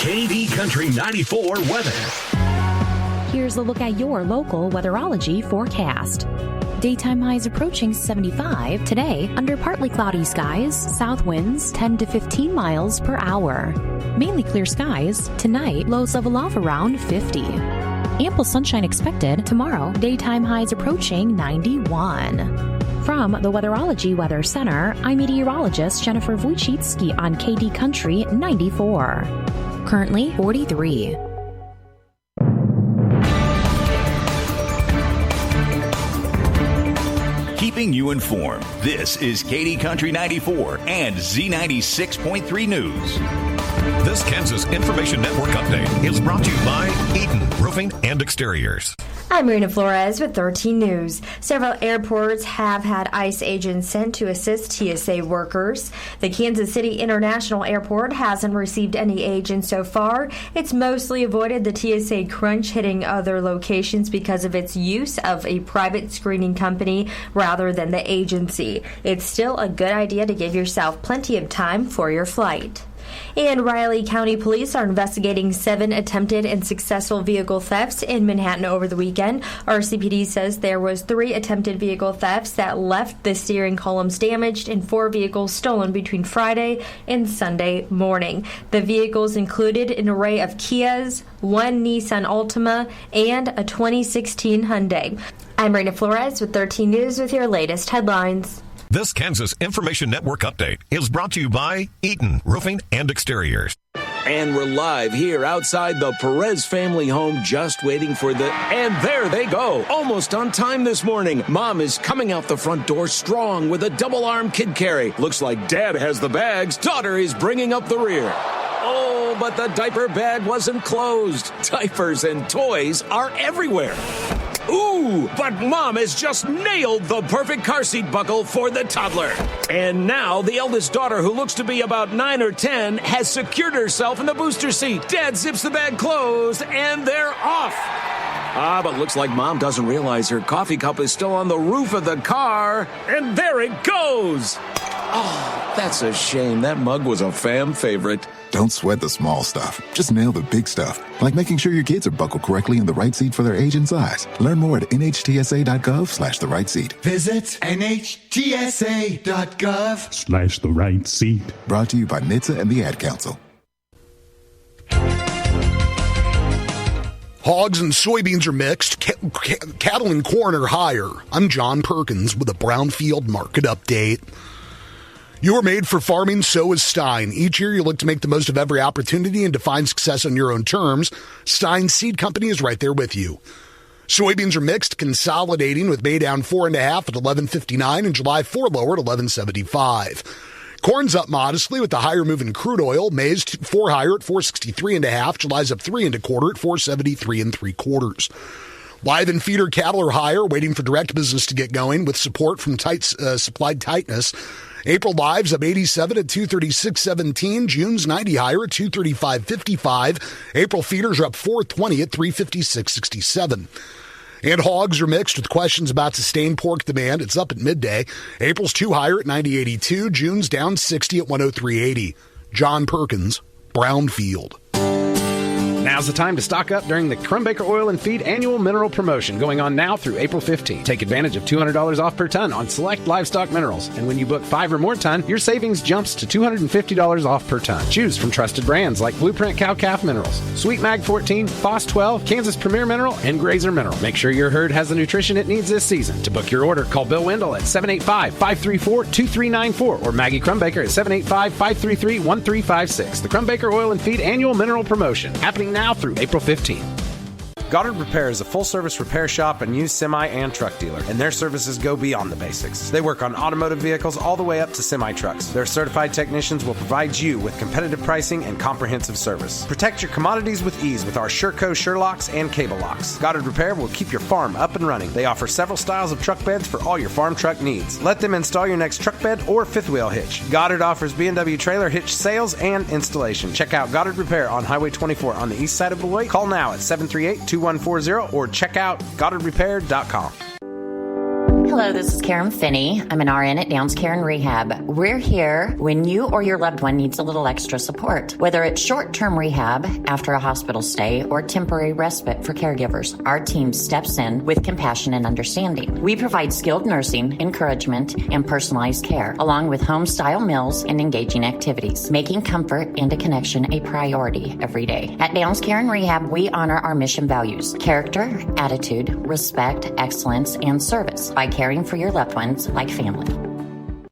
KD Country 94 weather. Here's a look at your local weatherology forecast. Daytime highs approaching 75 today under partly cloudy skies, south winds 10 to 15 miles per hour. Mainly clear skies tonight, lows level off around 50. Ample sunshine expected tomorrow, daytime highs approaching 91. From the Weatherology Weather Center, I'm meteorologist Jennifer Wojcicki on KD Country 94. Currently 43. Keeping you informed, this is KD Country 94 and Z96.3 News. This Kansas Information Network update is brought to you by Eaton Roofing and Exteriors. I'm Marina Flores with 13 News. Several airports have had ICE agents sent to assist TSA workers. The Kansas City International Airport hasn't received any agents so far. It's mostly avoided the TSA crunch hitting other locations because of its use of a private screening company rather than the agency. It's still a good idea to give yourself plenty of time for your flight. And Riley County Police are investigating 7 attempted and successful vehicle thefts in Manhattan over the weekend. RCPD says there was 3 attempted vehicle thefts that left the steering columns damaged and 4 vehicles stolen between Friday and Sunday morning. The vehicles included an array of Kias, 1 Nissan Altima, and a 2016 Hyundai. I'm Marina Flores with 13 News with your latest headlines. This Kansas Information Network update is brought to you by Eaton Roofing and Exteriors. And we're live here outside the Perez family home, just waiting for and there they go. Almost on time this morning. Mom is coming out the front door strong with a double-arm kid carry. Looks like Dad has the bags. Daughter is bringing up the rear. Oh, but the diaper bag wasn't closed. Diapers and toys are everywhere. Ooh, but Mom has just nailed the perfect car seat buckle for the toddler. And now the eldest daughter, who looks to be about 9 or 10, has secured herself in the booster seat. Dad zips the bag closed, and they're off. But looks like Mom doesn't realize her coffee cup is still on the roof of the car. And there it goes. Oh, that's a shame. That mug was a fam favorite. Don't sweat the small stuff. Just nail the big stuff, like making sure your kids are buckled correctly in the right seat for their age and size. Learn more at nhtsa.gov/the right seat. Visit nhtsa.gov/the right seat. Brought to you by NHTSA and the Ad Council. Hogs and soybeans are mixed. Cattle and corn are higher. I'm John Perkins with a Brownfield Market Update. You are made for farming, so is Stein. Each year you look to make the most of every opportunity and define success on your own terms. Stein Seed Company is right there with you. Soybeans are mixed, consolidating with May down 4.5 at 11.59 and July 4 lower at 11.75. Corn's up modestly with the higher move in crude oil. May's 4 higher at 463.5. July's up 3 1/4 at 473 3/4. Live and feeder cattle are higher, waiting for direct business to get going with support from supply tightness. April lives up 87 at 236.17. June's 90 higher at 235.55. April feeders are up 420 at 356.67. And hogs are mixed with questions about sustained pork demand. It's up at midday. April's 2 higher at 90.82. June's down 60 at 103.80. John Perkins, Brownfield. Now's the time to stock up during the Crumbaker Oil and Feed annual mineral promotion going on now through April 15th. Take advantage of $200 off per ton on select livestock minerals. And when you book 5 or more ton, your savings jumps to $250 off per ton. Choose from trusted brands like Blueprint Cow-Calf Minerals, Sweet Mag 14, Foss 12, Kansas Premier Mineral, and Grazer Mineral. Make sure your herd has the nutrition it needs this season. To book your order, call Bill Wendell at 785-534-2394 or Maggie Crumbaker at 785-533-1356. The Crumbaker Oil and Feed annual mineral promotion happening now through April 15th. Goddard Repair is a full-service repair shop and used semi and truck dealer, and their services go beyond the basics. They work on automotive vehicles all the way up to semi-trucks. Their certified technicians will provide you with competitive pricing and comprehensive service. Protect your commodities with ease with our Sherco Sherlocks and cable locks. Goddard Repair will keep your farm up and running. They offer several styles of truck beds for all your farm truck needs. Let them install your next truck bed or fifth wheel hitch. Goddard offers B&W trailer hitch sales and installation. Check out Goddard Repair on Highway 24 on the east side of Beloit. Call now at 738-2140 or check out GoddardRepair.com. Hello, this is Karen Finney. I'm an RN at Downs Care and Rehab. We're here when you or your loved one needs a little extra support. Whether it's short-term rehab after a hospital stay or temporary respite for caregivers, our team steps in with compassion and understanding. We provide skilled nursing, encouragement, and personalized care, along with home-style meals and engaging activities, making comfort and a connection a priority every day. At Downs Care and Rehab, we honor our mission values: character, attitude, respect, excellence, and service by caring for your loved ones like family.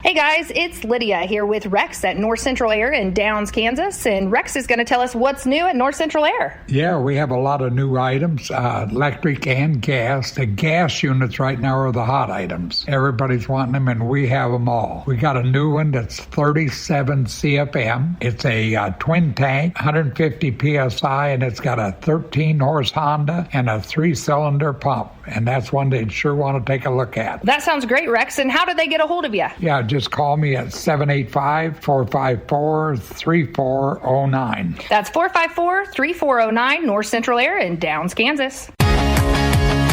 Hey guys, it's Lydia here with Rex at North Central Air in Downs, Kansas, and Rex is going to tell us what's new at North Central Air. Yeah, we have a lot of new items, electric and gas. The gas units right now are the hot items. Everybody's wanting them, and we have them all. We got a new one that's 37 CFM. It's a twin tank, 150 PSI, and it's got a 13-horse Honda and a 3-cylinder pump. And that's one they'd sure want to take a look at. That sounds great, Rex. And how did they get a hold of you? Yeah, just call me at 785-454-3409. That's 454-3409, North Central Air in Downs, Kansas.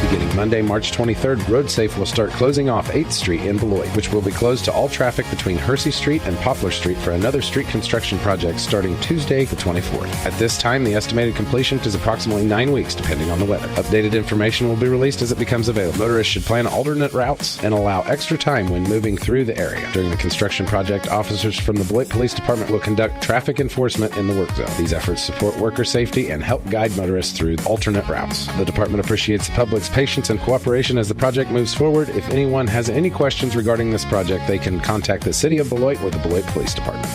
Beginning Monday, March 23rd, RoadSafe will start closing off 8th Street in Beloit, which will be closed to all traffic between Hersey Street and Poplar Street for another street construction project starting Tuesday, the 24th. At this time, the estimated completion is approximately 9 weeks, depending on the weather. Updated information will be released as it becomes available. Motorists should plan alternate routes and allow extra time when moving through the area. During the construction project, officers from the Beloit Police Department will conduct traffic enforcement in the work zone. These efforts support worker safety and help guide motorists through alternate routes. The department appreciates the public's patience and cooperation as the project moves forward. If anyone has any questions regarding this project, they can contact the City of Beloit or the Beloit Police Department.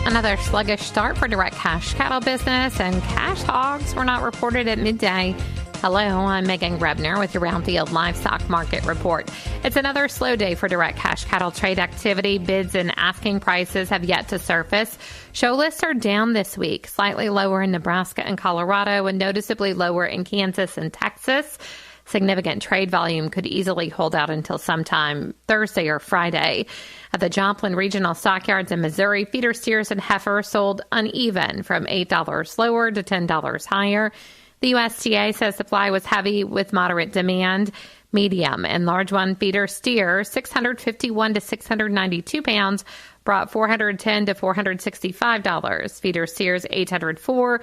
Another sluggish start for direct cash cattle business, and cash hogs were not reported at midday. Hello, I'm Megan Rebner with your Roundfield Livestock Market Report. It's another slow day for direct cash cattle trade activity. Bids and asking prices have yet to surface. Show lists are down this week, slightly lower in Nebraska and Colorado, and noticeably lower in Kansas and Texas. Significant trade volume could easily hold out until sometime Thursday or Friday. At the Joplin Regional Stockyards in Missouri, feeder steers and heifers sold uneven, from $8 lower to $10 higher. The USDA says supply was heavy with moderate demand. Medium and large one feeder steer, 651 to 692 pounds, brought $410 to $465. Feeder steers, 804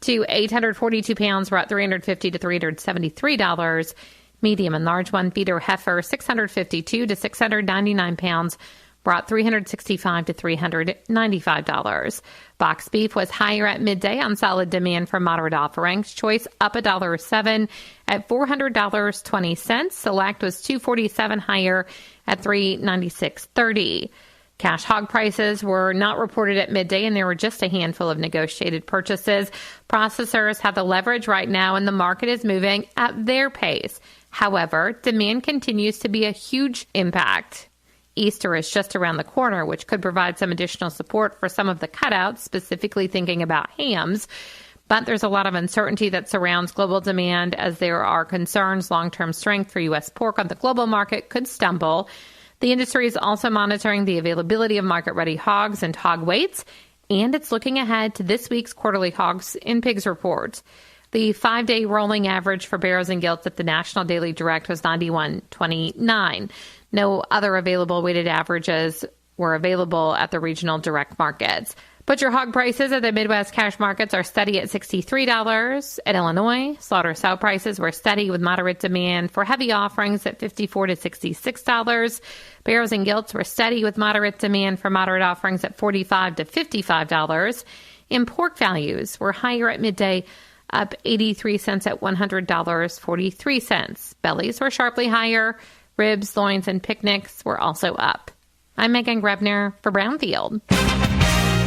to 842 pounds, brought $350 to $373. Medium and large one feeder heifer, 652 to 699 pounds, brought $365 to $395. Box beef was higher at midday on solid demand for moderate offerings. Choice up $1.07 at $400.20. Select was $247 higher at $396.30. Cash hog prices were not reported at midday, and there were just a handful of negotiated purchases. Processors have the leverage right now, and the market is moving at their pace. However, demand continues to be a huge impact. Easter is just around the corner, which could provide some additional support for some of the cutouts, specifically thinking about hams. But there's a lot of uncertainty that surrounds global demand, as there are concerns long-term strength for U.S. pork on the global market could stumble. The industry is also monitoring the availability of market-ready hogs and hog weights, and it's looking ahead to this week's quarterly hogs and pigs report. The 5-day rolling average for barrows and gilts at the National Daily Direct was 91.29. No other available weighted averages were available at the regional direct markets. Butcher hog prices at the Midwest cash markets are steady at $63. At Illinois, slaughter sow prices were steady with moderate demand for heavy offerings at $54 to $66. Barrows and gilts were steady with moderate demand for moderate offerings at $45 to $55. And pork values were higher at midday, up 83 cents at $100.43. Bellies were sharply higher. Ribs, loins, and picnics were also up. I'm Megan Grebner for Brownfield.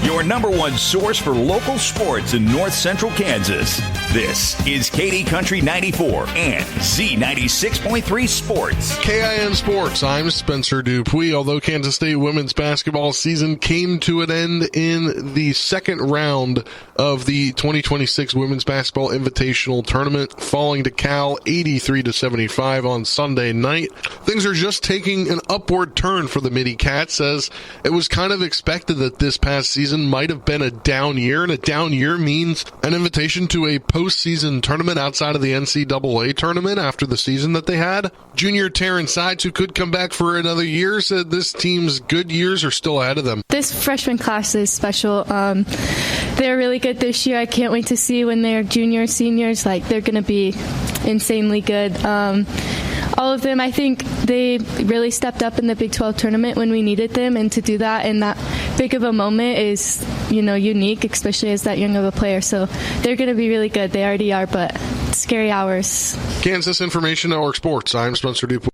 Your number one source for local sports in north central Kansas. This is KD Country 94 and Z96.3 Sports. KIN Sports, I'm Spencer Dupuis. Although Kansas State women's basketball season came to an end in the second round of the 2026 Women's Basketball Invitational Tournament, falling to Cal 83-75 on Sunday night, things are just taking an upward turn for the Midi Cats, as it was kind of expected that this past season season might have been a down year, and a down year means an invitation to a postseason tournament outside of the NCAA tournament after the season that they had. Junior Terrence Sides, who could come back for another year, said this team's good years are still ahead of them. This freshman class is special. They're really good this year. I can't wait to see when they're juniors, seniors. They're going to be insanely good. All of them, I think they really stepped up in the Big 12 tournament when we needed them, and to do that in that big of a moment is, unique, especially as that young of a player. So they're going to be really good. They already are, but scary hours. Kansas Information Network Sports. I'm Spencer Dupuis.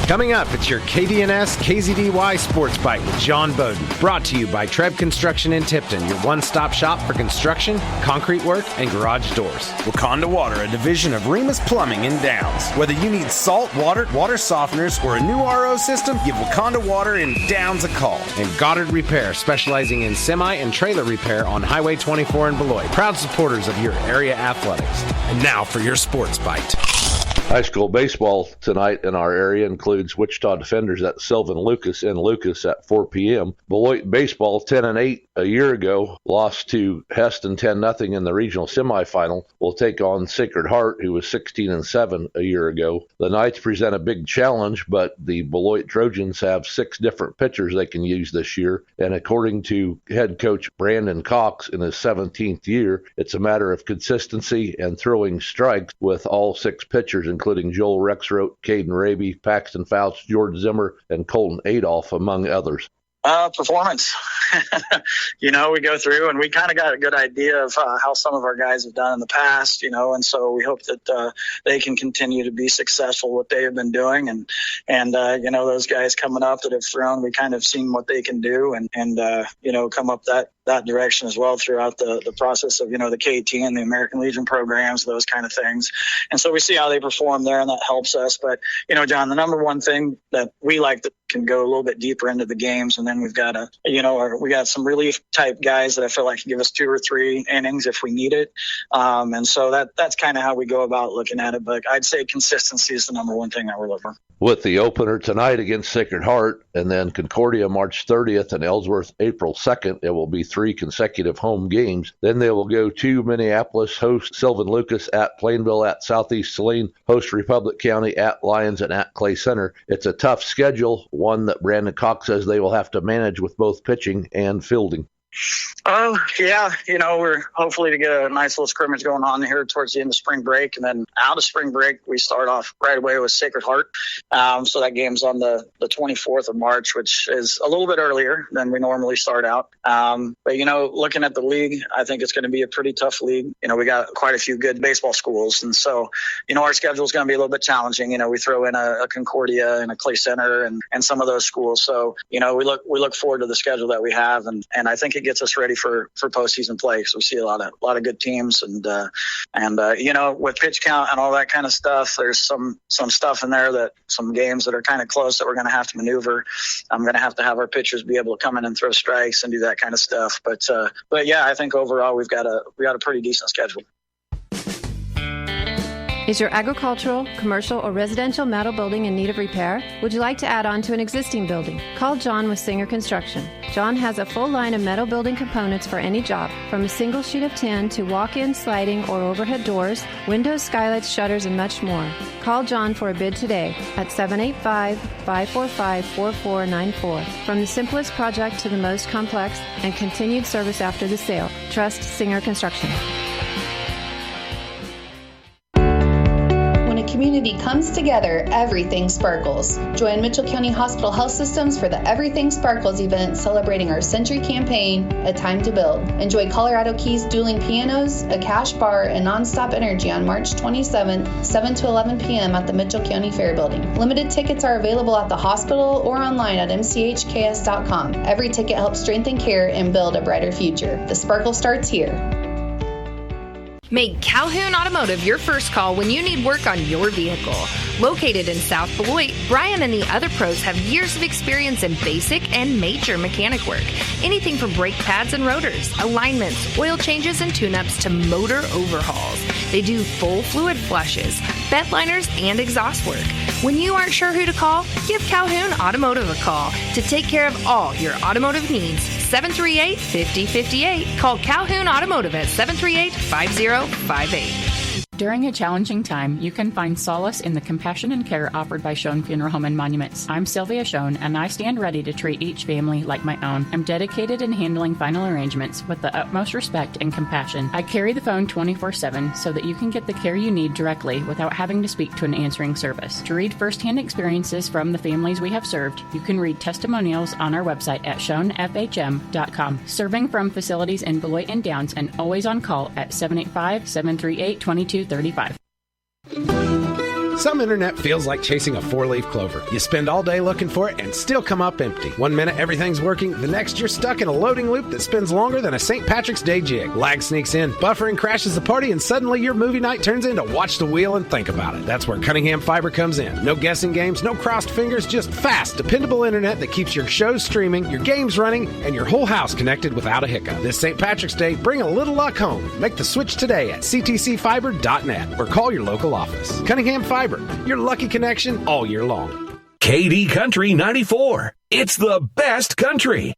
Coming up, it's your KDNS KZDY Sports Bite with John Bowden. Brought to you by Treb Construction in Tipton, your one-stop shop for construction, concrete work, and garage doors. Wakanda Water, a division of Remus Plumbing in Downs. Whether you need salt, water softeners, or a new RO system, give Wakanda Water in Downs a call. And Goddard Repair, specializing in semi and trailer repair on Highway 24 in Beloit. Proud supporters of your area athletics. And now for your Sports Bite. High school baseball tonight in our area includes Wichita Defenders at Sylvan Lucas in Lucas at 4 p.m. Beloit baseball 10-8 a year ago lost to Heston 10-0 in the regional semifinal. Will take on Sacred Heart, who was 16-7 a year ago. The Knights present a big challenge, but the Beloit Trojans have 6 different pitchers they can use this year. And according to head coach Brandon Cox in his 17th year, it's a matter of consistency and throwing strikes with all 6 pitchers, including Joel Rexroth, Caden Raby, Paxton Fouts, George Zimmer, and Colton Adolph, among others. Performance. We go through and we kind of got a good idea of how some of our guys have done in the past, and so we hope that they can continue to be successful what they have been doing. And those guys coming up that have thrown, we kind of seen what they can do and come up that direction as well throughout the process of, the KT and the American Legion programs, those kind of things. And so we see how they perform there, and that helps us. But, John, the number one thing that we like that can go a little bit deeper into the games, and then we've got we got some relief type guys that I feel like can give us 2 or 3 innings if we need it. And so that's kind of how we go about looking at it. But I'd say consistency is the number one thing that we're looking for. With the opener tonight against Sacred Heart, and then Concordia March 30th and Ellsworth April 2nd, it will be 3 consecutive home games. Then they will go to Minneapolis, host Sylvan Lucas, at Plainville, at Southeast Saline, host Republic County, at Lyons, and at Clay Center. It's a tough schedule, one that Brandon Cox says they will have to manage with both pitching and fielding. Oh, yeah. We're hopefully to get a nice little scrimmage going on here towards the end of spring break. And then out of spring break, we start off right away with Sacred Heart. So that game's on the 24th of March, which is a little bit earlier than we normally start out. But, looking at the league, I think it's going to be a pretty tough league. We got quite a few good baseball schools. And so, our schedule is going to be a little bit challenging. We throw in a Concordia and a Clay Center and some of those schools. So, we look forward to the schedule that we have. And I think it gets us ready for postseason play, because we see a lot of good teams, and with pitch count and all that kind of stuff, there's some stuff in there, that some games that are kind of close that we're going to have to maneuver. I'm going to have our pitchers be able to come in and throw strikes and do that kind of stuff. But yeah, I think overall we got a pretty decent schedule. Is your agricultural, commercial, or residential metal building in need of repair? Would you like to add on to an existing building? Call John with Singer Construction. John has a full line of metal building components for any job, from a single sheet of tin to walk-in sliding or overhead doors, windows, skylights, shutters, and much more. Call John for a bid today at 785-545-4494. From the simplest project to the most complex, and continued service after the sale. Trust Singer Construction. When a community comes together, everything sparkles. Join Mitchell County Hospital Health Systems for the Everything Sparkles event, celebrating our Century campaign, A Time to Build. Enjoy Colorado Keys dueling pianos, a cash bar, and nonstop energy on March 27th, 7 to 11 p.m. at the Mitchell County Fair Building. Limited tickets are available at the hospital or online at mchks.com. Every ticket helps strengthen care and build a brighter future. The sparkle starts here. Make Calhoun Automotive your first call when you need work on your vehicle. Located in South Beloit, Brian and the other pros have years of experience in basic and major mechanic work. Anything from brake pads and rotors, alignments, oil changes and tune-ups to motor overhauls. They do full fluid flushes, bed liners, and exhaust work. When you aren't sure who to call, give Calhoun Automotive a call to take care of all your automotive needs. 738-5058. Call Calhoun Automotive at 738-5058. During a challenging time, you can find solace in the compassion and care offered by Schoen Funeral Home and Monuments. I'm Sylvia Schoen, and I stand ready to treat each family like my own. I'm dedicated in handling final arrangements with the utmost respect and compassion. I carry the phone 24/7 so that you can get the care you need directly without having to speak to an answering service. To read firsthand experiences from the families we have served, you can read testimonials on our website at schoenfhm.com. Serving from facilities in Beloit and Downs and always on call at 785-738-2235. Some internet feels like chasing a four-leaf clover. You spend all day looking for it and still come up empty. One minute everything's working, the next you're stuck in a loading loop that spins longer than a St. Patrick's Day jig. Lag sneaks in, buffering crashes the party, and suddenly your movie night turns into watch the wheel and think about it. That's where Cunningham Fiber comes in. No guessing games, no crossed fingers, just fast, dependable internet that keeps your shows streaming, your games running, and your whole house connected without a hiccup. This St. Patrick's Day, bring a little luck home. Make the switch today at ctcfiber.net or call your local office. Cunningham Fiber, your lucky connection all year long. KD Country 94. It's the best country.